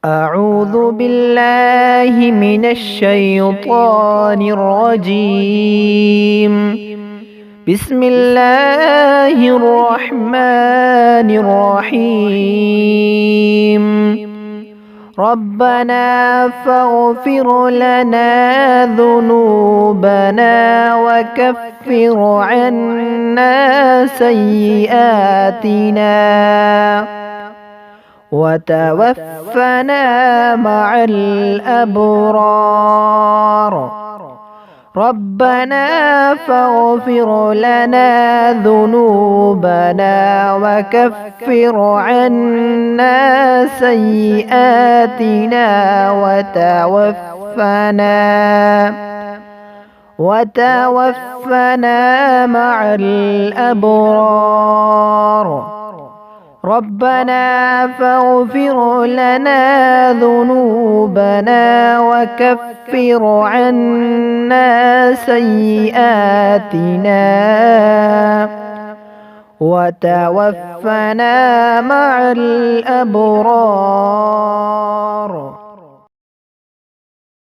أعوذ بالله من الشيطان الرجيم. بسم الله الرحمن الرحيم. ربنا فاغفر لنا ذنوبنا وكفر عنا سيئاتنا وتوفنا مع الأبرار. ربنا فاغفر لنا ذنوبنا وكفر عنا سيئاتنا وتوفنا مع الأبرار. ربنا فاغفر لنا ذنوبنا وكفر عنا سيئاتنا وتوفنا مع الأبرار.